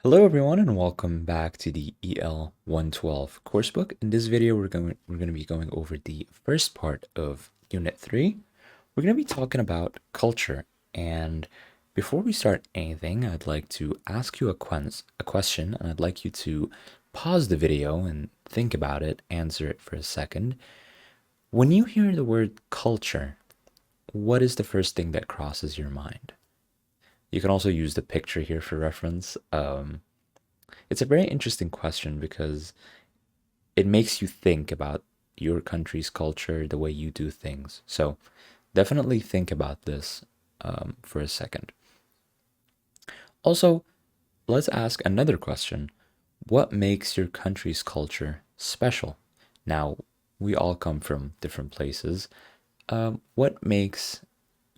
Hello everyone and welcome back to the EL112 coursebook. In this video we're going to be going over the first part of Unit 3. We're going to be talking about culture, and before we start anything, I'd like to ask you a question, and I'd like you to pause the video and think about it, answer it for a second. When you hear the word culture, what is the first thing that crosses your mind? You can also use the picture here for reference. It's a very interesting question because it makes you think about your country's culture, the way you do things. So definitely think about this for a second. Also, let's ask another question. What makes your country's culture special? Now, we all come from different places. What makes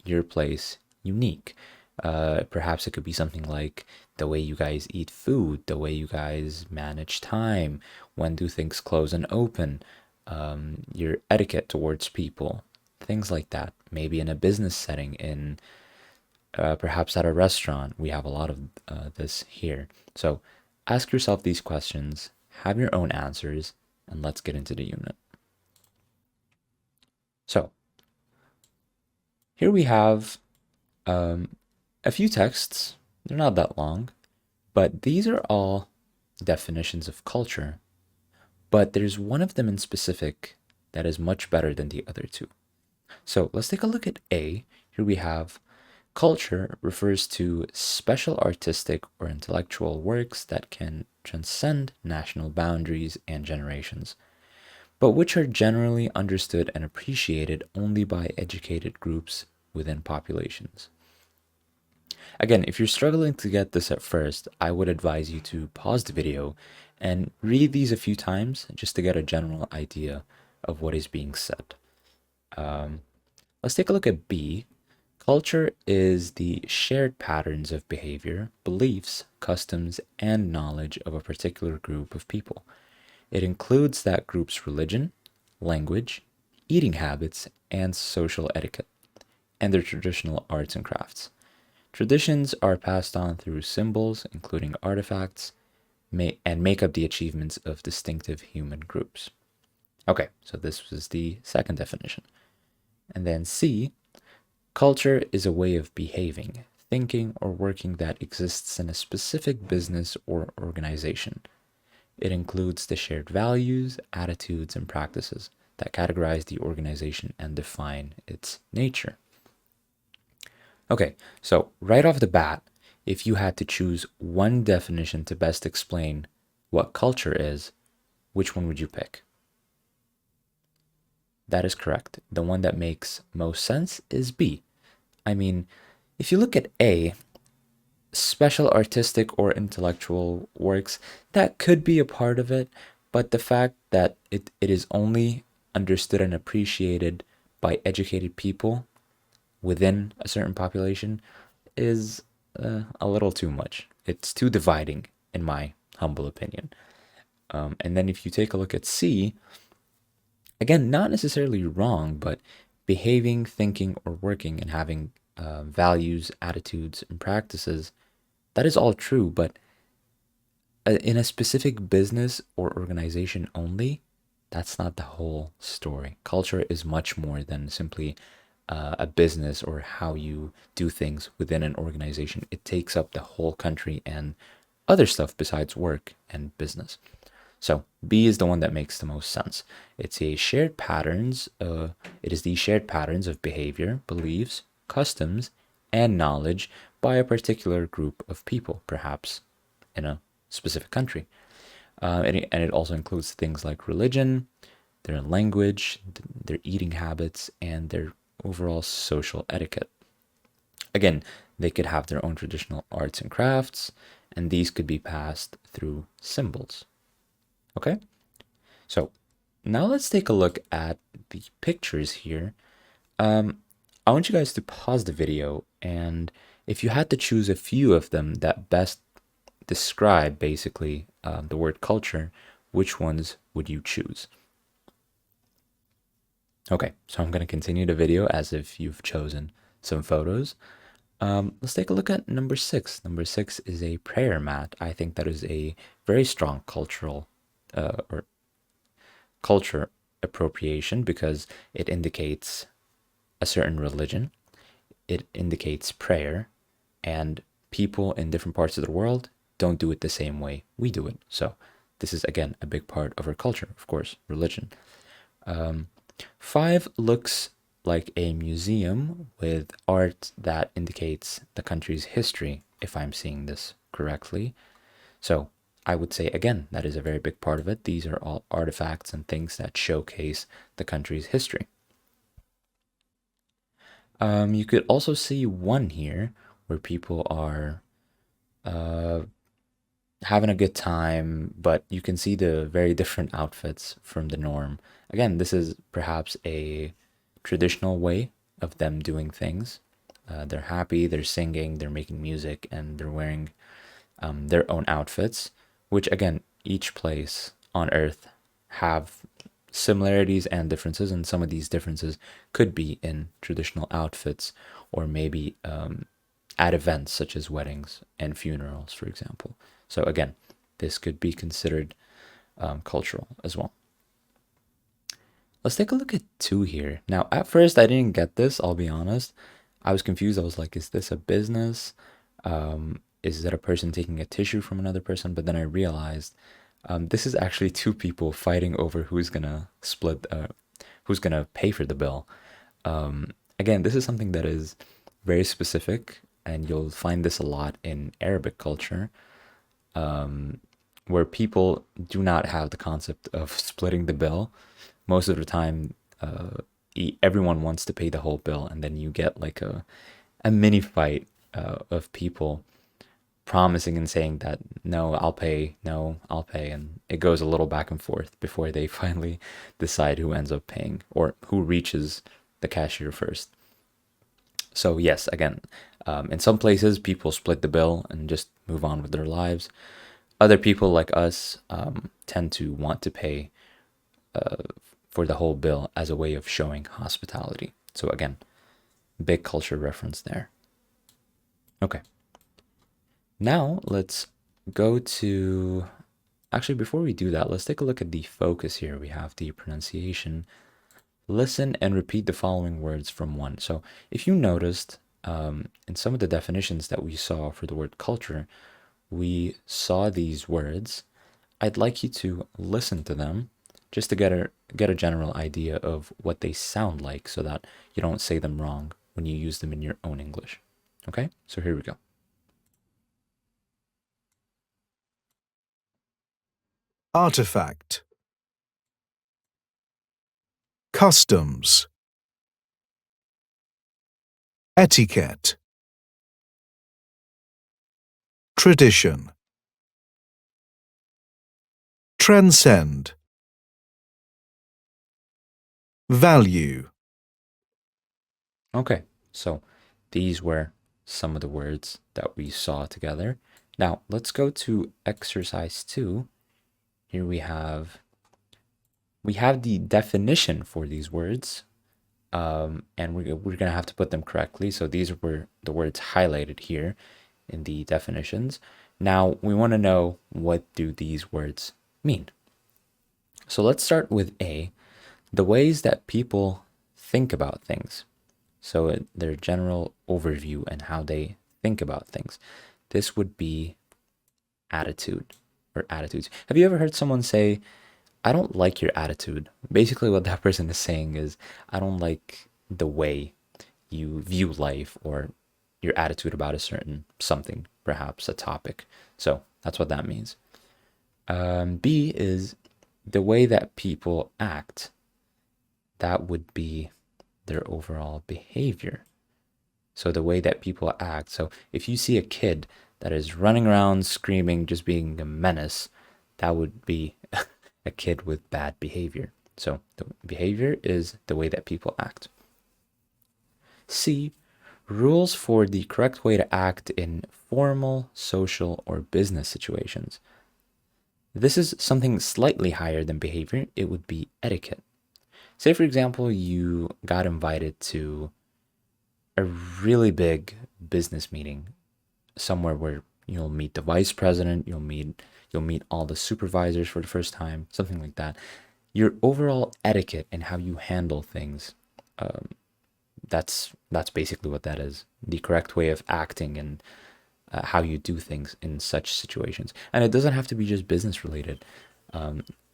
your place unique? Perhaps it could be something like the way you guys eat food, the way you guys manage time, when do things close and open, your etiquette towards people, things like that. Maybe in a business setting, in perhaps at a restaurant. We have a lot of this here. So ask yourself these questions, have your own answers, and let's get into the unit. So here we have a few texts. They're not that long, but these are all definitions of culture. But there's one of them in specific that is much better than the other two. So let's take a look at A. Here we have culture refers to special artistic or intellectual works that can transcend national boundaries and generations, but which are generally understood and appreciated only by educated groups within populations. Again, if you're struggling to get this at first, I would advise you to pause the video and read these a few times just to get a general idea of what is being said. Let's take a look at B. Culture is the shared patterns of behavior, beliefs, customs, and knowledge of a particular group of people. It includes that group's religion, language, eating habits, and social etiquette, and their traditional arts and crafts. Traditions are passed on through symbols, including artifacts, and make up the achievements of distinctive human groups. Okay, so this was the second definition. And then C, culture is a way of behaving, thinking, or working that exists in a specific business or organization. It includes the shared values, attitudes, and practices that categorize the organization and define its nature. Okay, so right off the bat, if you had to choose one definition to best explain what culture is, which one would you pick? That is correct. The one that makes most sense is B. I mean, if you look at A, special artistic or intellectual works, that could be a part of it, but the fact that it is only understood and appreciated by educated people within a certain population is a little too much. It's too dividing, in my humble opinion. And then if you take a look at C, again, not necessarily wrong, but behaving, thinking, or working and having values, attitudes, and practices, that is all true, but in a specific business or organization only, that's not the whole story. Culture is much more than simply a business or how you do things within an organization. It takes up the whole country and other stuff besides work and business. So B is the one that makes the most sense. It's a shared patterns. It is the shared patterns of behavior, beliefs, customs, and knowledge by a particular group of people, perhaps in a specific country. And it also includes things like religion, their language, their eating habits, and their overall social etiquette. Again, they could have their own traditional arts and crafts, and these could be passed through symbols. Okay? So now let's take a look at the pictures here. I want you guys to pause the video, and if you had to choose a few of them that best describe basically the word culture, which ones would you choose? Okay, so I'm going to continue the video as if you've chosen some photos. Let's take a look at number six. Number six is a prayer mat. I think that is a very strong or culture appropriation because it indicates a certain religion. It indicates prayer, and people in different parts of the world don't do it the same way we do it. So this is again a big part of our culture, of course, religion. Um, Five looks like a museum with art that indicates the country's history, if I'm seeing this correctly. So I would say, again, that is a very big part of it. These are all artifacts and things that showcase the country's history. You could also see one here where people are uh, having a good time, but you can see the very different outfits from the norm. Again, this is perhaps a traditional way of them doing things. They're happy, they're singing, they're making music, and they're wearing their own outfits, which again, each place on Earth have similarities and differences, and some of these differences could be in traditional outfits or maybe at events such as weddings and funerals, for example. So again, this could be considered cultural as well. Let's take a look at two here. Now, at first, I didn't get this, I'll be honest. I was confused. I was like, is this a business? Is that a person taking a tissue from another person? But then I realized this is actually two people fighting over who's gonna pay for the bill. Again, this is something that is very specific, and you'll find this a lot in Arabic culture, where people do not have the concept of splitting the bill. Most of the time, everyone wants to pay the whole bill, and then you get like a mini fight of people promising and saying that no, I'll pay, no, I'll pay, and it goes a little back and forth before they finally decide who ends up paying or who reaches the cashier first. So yes, again, in some places people split the bill and just move on with their lives. Other people like us tend to want to pay for the whole bill as a way of showing hospitality. So again, big culture reference there. Okay. Now let's go to, actually, before we do that, let's take a look at the focus here. We have the pronunciation. Listen and repeat the following words from one. So if you noticed in some of the definitions that we saw for the word culture, we saw these words. I'd like you to listen to them just to get a general idea of what they sound like so that you don't say them wrong when you use them in your own English. Okay, so here we go. Artifact. Customs. Etiquette. Tradition. Transcend. Value. Okay, so these were some of the words that we saw together. Now let's go to exercise 2. Here we have the definition for these words, and we're gonna have to put them correctly. So these were the words highlighted here in the definitions. Now we want to know, what do these words mean? So let's start with A, the ways that people think about things. So their general overview and how they think about things. This would be attitude or attitudes. Have you ever heard someone say, I don't like your attitude? Basically, what that person is saying is, I don't like the way you view life or your attitude about a certain something, perhaps a topic. So that's what that means. B is the way that people act. That would be their overall behavior. So the way that people act. So if you see a kid that is running around screaming, just being a menace, that would be a kid with bad behavior. So the behavior is the way that people act. C, rules for the correct way to act in formal, social, or business situations. This is something slightly higher than behavior. It would be etiquette. Say, for example, you got invited to a really big business meeting, somewhere where you'll meet the vice president, you'll meet all the supervisors for the first time, something like that. Your overall etiquette and how you handle things, that's basically what that is. The correct way of acting and how you do things in such situations. And it doesn't have to be just business related.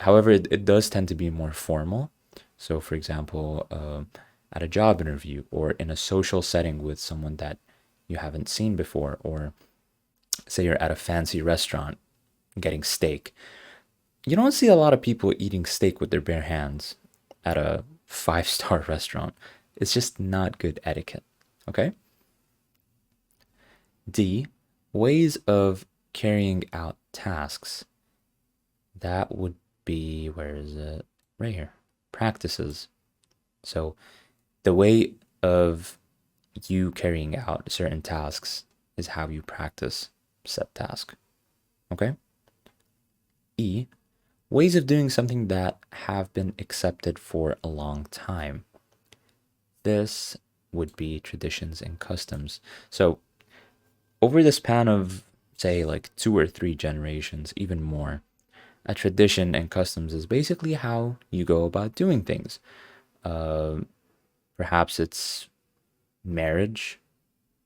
However, it does tend to be more formal. So, for example, at a job interview or in a social setting with someone that you haven't seen before, or say you're at a fancy restaurant getting steak. You don't see a lot of people eating steak with their bare hands at a five-star restaurant. It's just not good etiquette. Okay? D, ways of carrying out tasks. That would be, where is it? Right here. Practices. So the way of you carrying out certain tasks is how you practice said task. Okay? E, ways of doing something that have been accepted for a long time. This would be traditions and customs. So, over the span of, say, like 2 or 3 generations, even more, a tradition and customs is basically how you go about doing things. Uh, Perhaps it's marriage.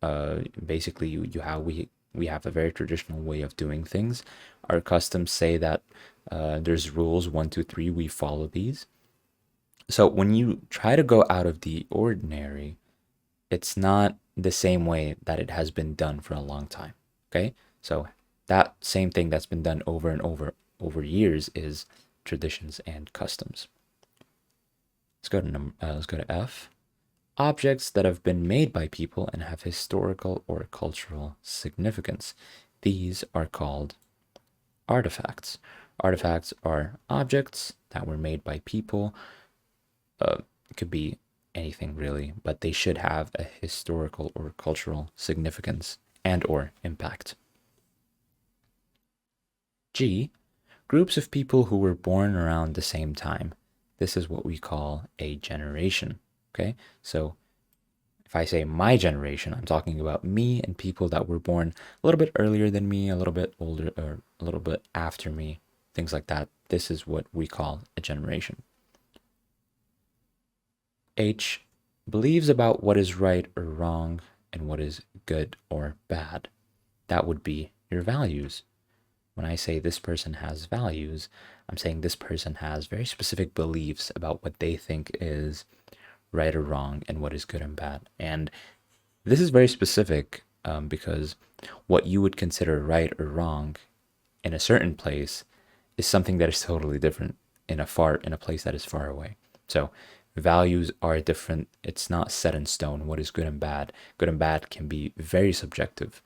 Basically, you how we have a very traditional way of doing things. Our customs say that there's rules 1, 2, 3. We follow these. So when you try to go out of the ordinary, it's not the same way that it has been done for a long time. Okay, so that same thing that's been done over and over years is traditions and customs. Let's go to F. Objects that have been made by people and have historical or cultural significance. These are called artifacts. Artifacts are objects that were made by people. It could be anything really, but they should have a historical or cultural significance and or impact. G, groups of people who were born around the same time. This is what we call a generation. Okay, so if I say my generation, I'm talking about me and people that were born a little bit earlier than me, a little bit older, or a little bit after me, things like that. This is what we call a generation. H, believes about what is right or wrong and what is good or bad. That would be your values. When I say this person has values, I'm saying this person has very specific beliefs about what they think is right or wrong and what is good and bad. And this is very specific because what you would consider right or wrong in a certain place is something that is totally different in a place that is far away. So values are different. It's not set in stone what is good and bad. Good and bad can be very subjective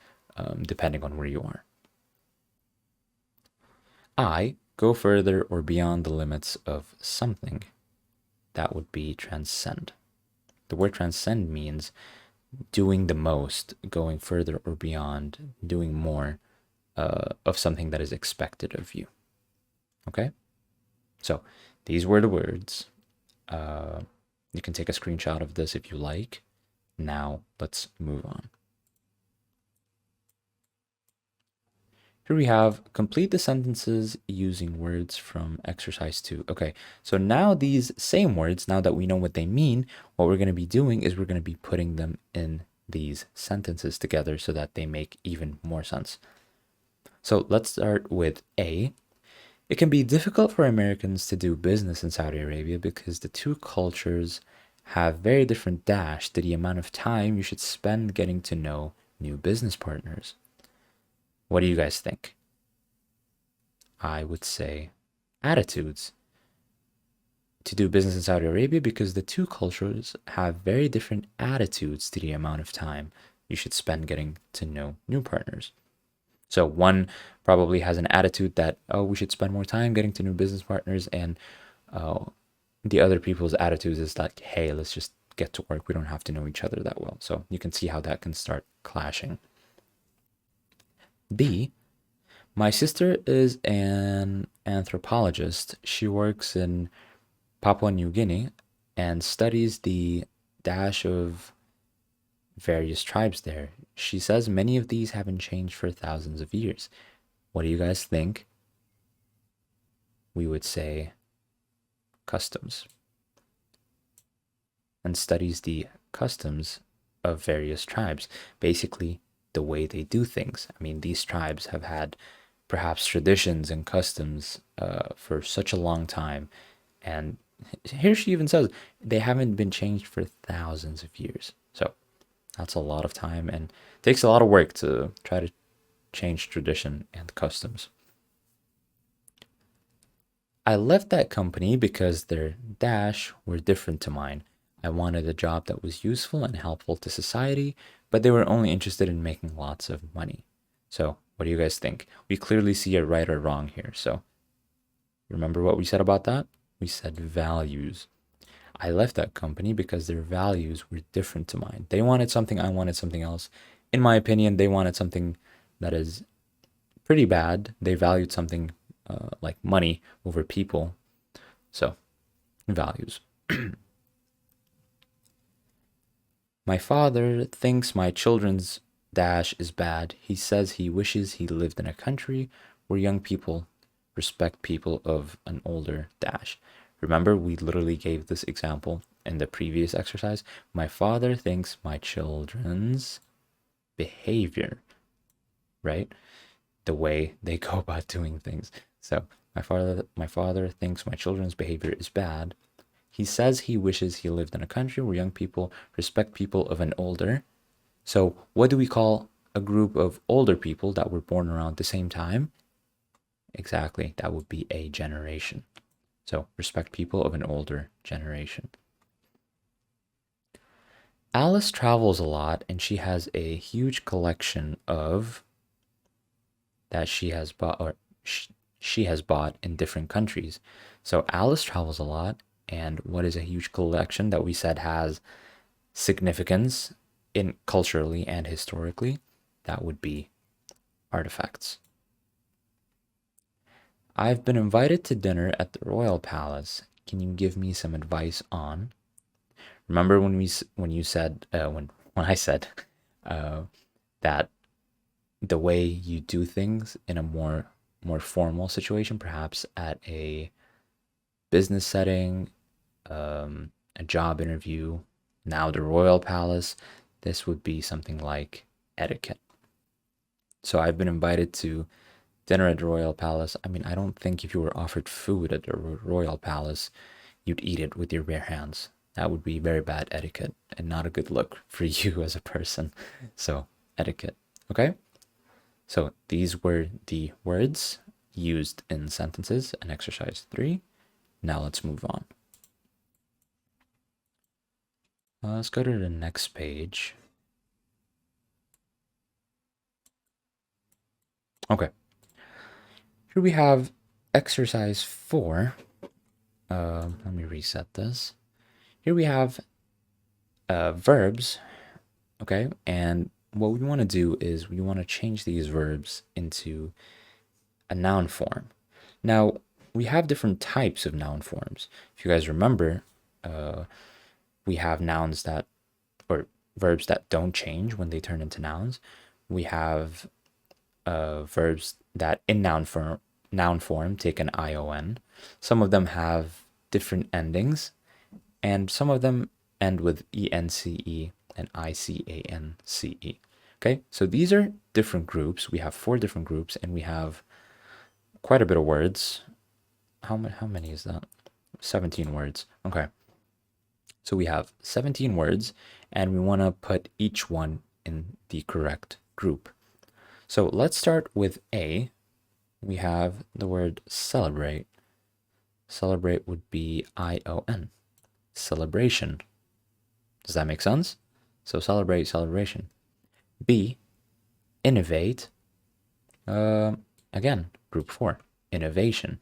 depending on where you are. I, go further or beyond the limits of something. That would be transcend. The word transcend means doing the most, going further or beyond, doing more of something that is expected of you. Okay? So these were the words. You can take a screenshot of this if you like. Now let's move on. Here we have complete the sentences using words from exercise 2. Okay, so now these same words, now that we know what they mean, what we're going to be doing is we're going to be putting them in these sentences together so that they make even more sense. So let's start with A. It can be difficult for Americans to do business in Saudi Arabia because the two cultures have very different dash to the amount of time you should spend getting to know new business partners. What do you guys think? I would say attitudes. To do business in Saudi Arabia because the two cultures have very different attitudes to the amount of time you should spend getting to know new partners. So one probably has an attitude that, oh, we should spend more time getting to new business partners, and the other people's attitudes is like, hey, let's just get to work. We don't have to know each other that well. So you can see how that can start clashing. B, my sister is an anthropologist. She works in Papua New Guinea and studies the dash of various tribes there. She says many of these haven't changed for thousands of years. What do you guys think? We would say customs, and studies the customs of various tribes, basically the way they do things. I mean, these tribes have had perhaps traditions and customs for such a long time, and here she even says they haven't been changed for thousands of years. So that's a lot of time and takes a lot of work to try to change tradition and customs. I left that company because their dash were different to mine. I wanted a job that was useful and helpful to society, but they were only interested in making lots of money. So, what do you guys think? We clearly see a right or wrong here. So, remember what we said about that? We said values. I left that company because their values were different to mine. They wanted something, I wanted something else. In my opinion, they wanted something that is pretty bad. They valued something like money over people. So, values. My father thinks my children's dash is bad. He says he wishes he lived in a country where young people respect people of an older dash. Remember, we literally gave this example in the previous exercise. My father thinks my children's behavior, right? The way they go about doing things. So my father thinks my children's behavior is bad. He says he wishes he lived in a country where young people respect people of an older. So what do we call a group of older people that were born around the same time? Exactly, that would be a generation. So respect people of an older generation. Alice travels a lot and she has a huge collection of that she has bought or she has bought in different countries. So Alice travels a lot, and what is a huge collection that we said has significance in culturally and historically? That would be artifacts. I've been invited to dinner at the Royal Palace. Can you give me some advice on? Remember when you said when I said uh, that the way you do things in a more formal situation, perhaps at a business setting, a job interview, now the royal palace, this would be something like etiquette. So I've been invited to dinner at the royal palace. I mean, I don't think if you were offered food at the royal palace, you'd eat it with your bare hands. That would be very bad etiquette and not a good look for you as a person. So, etiquette. Okay? So these were the words used in sentences in exercise 3. Now let's move on. Let's go to the next page. Okay. Here we have exercise 4. Let me reset this. Here we have verbs, okay? And what we want to do is we want to change these verbs into a noun form. Now, we have different types of noun forms. If you guys remember, we have nouns that, or verbs that don't change when they turn into nouns. We have verbs that in noun form take an ion. Some of them have different endings, and some of them end with ence and icance. Okay, so these are different groups. We have 4 different groups, and we have quite a bit of words. How many is that? 17 words. Okay. So we have 17 words, and we want to put each one in the correct group. So let's start with A. We have the word celebrate. Celebrate would be ion. Celebration. Does that make sense? So celebrate, celebration. B. Innovate. Again, group 4. Innovation.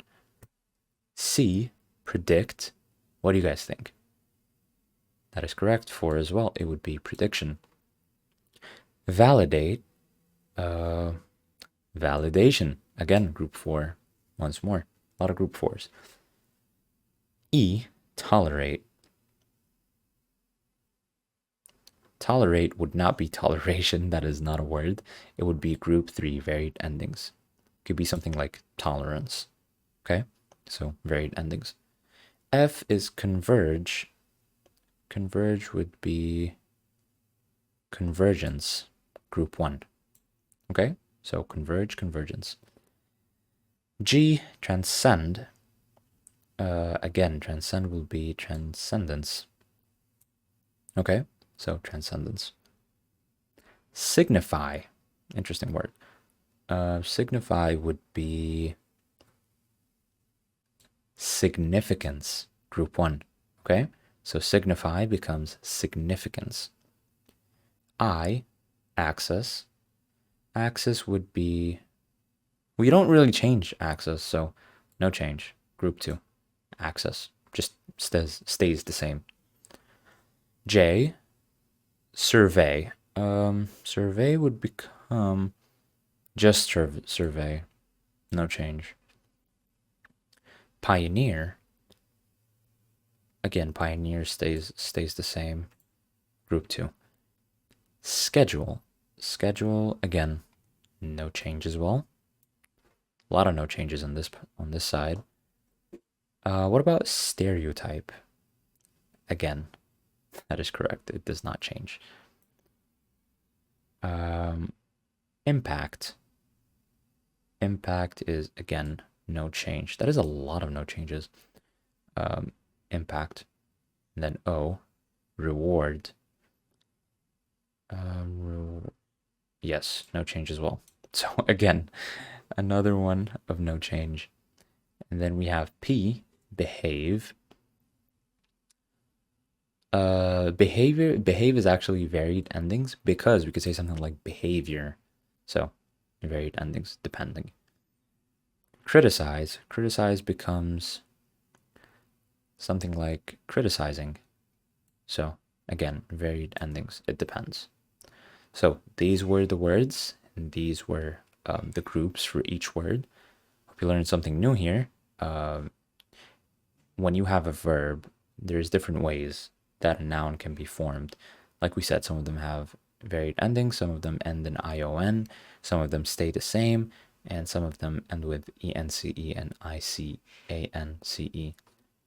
C. Predict. What do you guys think? That is correct. 4 as well. It would be prediction. Validate. Validation. Again, group 4. Once more. A lot of group 4s. E. Tolerate. Tolerate would not be toleration. That is not a word. It would be group 3 varied endings. It could be something like tolerance. Okay? So varied endings. F is converge. Converge would be convergence, group 1. Okay? So converge, convergence. G, transcend. Again, transcend will be transcendence. Okay? So transcendence. Signify. Interesting word. Signify would be significance, group 1. Okay? So signify becomes significance. I, axis. Axis would be, we don't really change axis, so no change. Group 2, axis. Just stays the same. J, survey. Survey would become just survey. No change. Pioneer. Again, pioneer stays the same. Group 2. Schedule. Schedule, again, no change as well. A lot of no changes on this side. What about stereotype? Again, that is correct. It does not change. Impact. Impact is, again, no change. That is a lot of no changes. Impact. And then O, reward. Yes, no change as well. So again, another one of no change. And then we have P, behave. Behave is actually varied endings because we could say something like behavior. So varied endings depending. Criticize. Criticize becomes something like criticizing. So again, varied endings. It depends. So these were the words, and these were the groups for each word. Hope you learned something new here. When you have a verb, there's different ways that a noun can be formed. Like we said, some of them have varied endings, some of them end in ION, some of them stay the same, and some of them end with ENCE and ICANCE,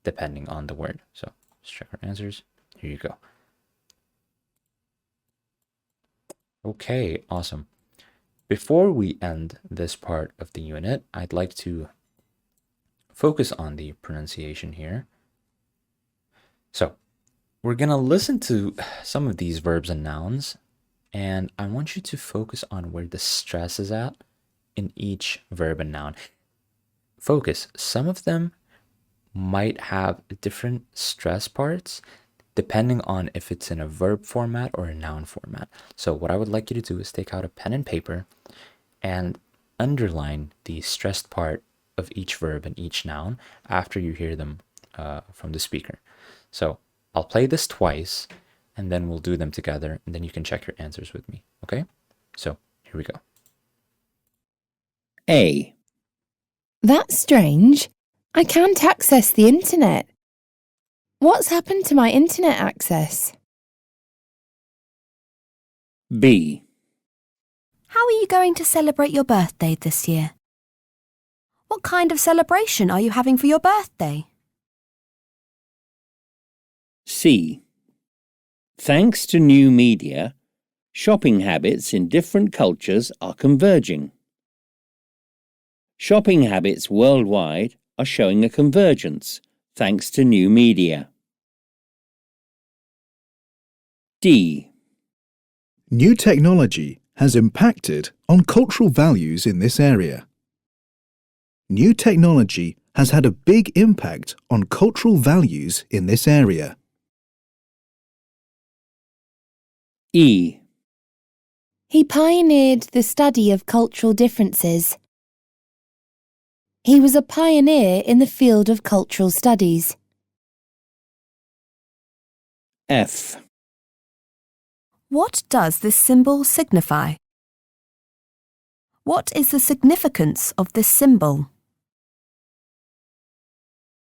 depending on the word. So let's check our answers. Here you go. Okay, awesome. Before we end this part of the unit, I'd like to focus on the pronunciation here. So we're going to listen to some of these verbs and nouns, and I want you to focus on where the stress is at in each verb and noun. Focus. Some of them might have different stress parts depending on if it's in a verb format or a noun format. So what I would like you to do is take out a pen and paper and underline the stressed part of each verb and each noun after you hear them from the speaker. So I'll play this twice, and then we'll do them together, and then you can check your answers with me, okay? So here we go. A. That's strange. I can't access the internet. What's happened to my internet access? B. How are you going to celebrate your birthday this year? What kind of celebration are you having for your birthday? C. Thanks to new media, shopping habits in different cultures are converging. Shopping habits worldwide are showing a convergence thanks to new media. D. New technology has impacted on cultural values in this area. New technology has had a big impact on cultural values in this area. E. He pioneered the study of cultural differences. He was a pioneer in the field of cultural studies. F. What does this symbol signify? What is the significance of this symbol?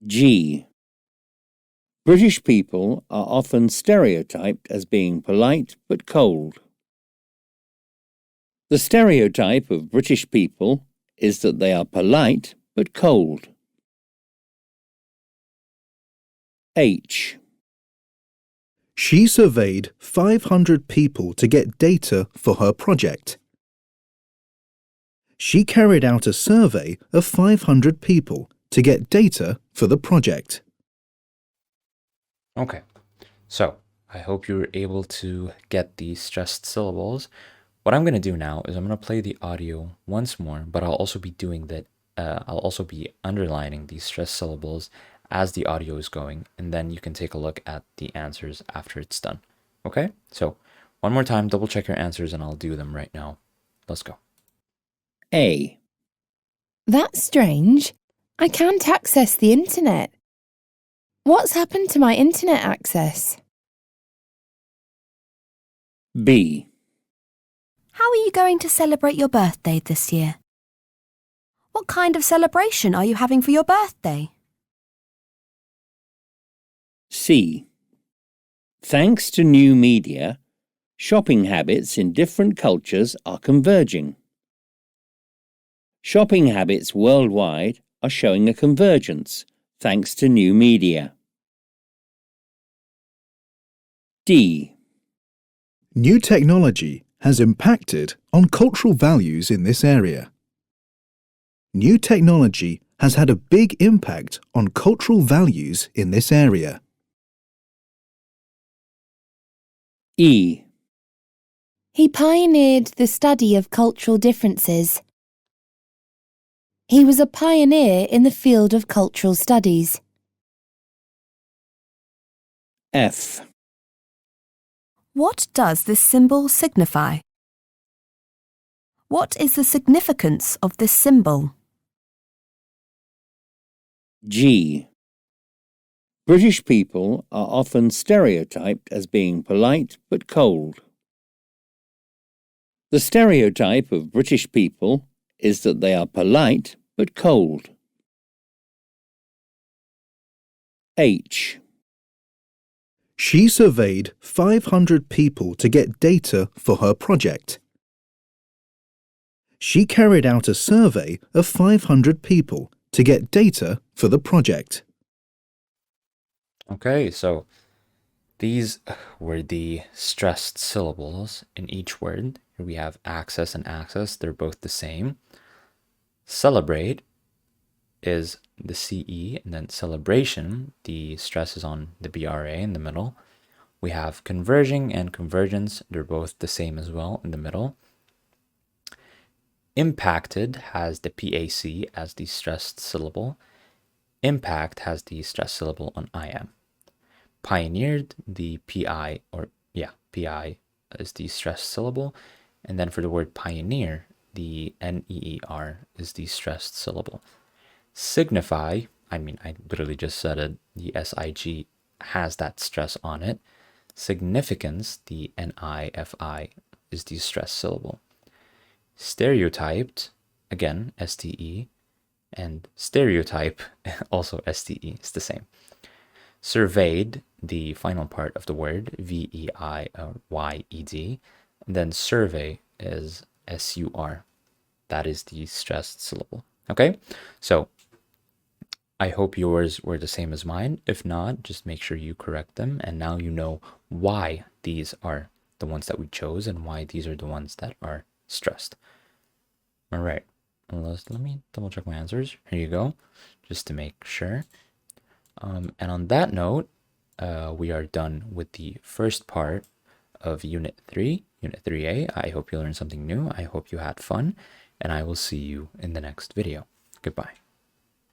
G. British people are often stereotyped as being polite but cold. The stereotype of British people is that they are polite but cold. H. She surveyed 500 people to get data for her project. She carried out a survey of 500 people to get data for the project. Okay, so I hope you were able to get the stressed syllables. What I'm going to do now is I'm going to play the audio once more, but I'll also be doing that. I'll also be underlining these stressed syllables as the audio is going, and then you can take a look at the answers after it's done. Okay, so one more time, double check your answers, and I'll do them right now. Let's go. A. That's strange. I can't access the internet. What's happened to my internet access? B. How are you going to celebrate your birthday this year? What kind of celebration are you having for your birthday? C. Thanks to new media, shopping habits in different cultures are converging. Shopping habits worldwide are showing a convergence thanks to new media. D. New technology has impacted on cultural values in this area. New technology has had a big impact on cultural values in this area. E. He pioneered the study of cultural differences. He was a pioneer in the field of cultural studies. F. What does this symbol signify? What is the significance of this symbol? G. British people are often stereotyped as being polite but cold. The stereotype of British people is that they are polite but cold. H. She surveyed 500 people to get data for her project. She carried out a survey of 500 people to get data for the project. Okay, so these were the stressed syllables in each word. Here we have access and access, they're both the same. Celebrate is the CE, and then celebration, the stress is on the BRA in the middle. We have converging and convergence, they're both the same as well in the middle. Impacted has the PAC as the stressed syllable. Impact has the stressed syllable on IM. Pioneered, the PI is the stressed syllable. And then for the word pioneer, the NEER is the stressed syllable. Signify, I literally just said it, the SIG has that stress on it. Significance, the NIFI is the stressed syllable. Stereotyped, again, STE, and stereotype, also STE, is the same. Surveyed, the final part of the word, VEIYED, and then survey is SUR. That is the stressed syllable. Okay, so I hope yours were the same as mine. If not, just make sure you correct them. And now you know why these are the ones that we chose and why these are the ones that are stressed. All right, let me double check my answers. Here you go, just to make sure. And on that note, we are done with the first part of Unit 3, Unit 3A. I hope you learned something new. I hope you had fun, and I will see you in the next video. Goodbye.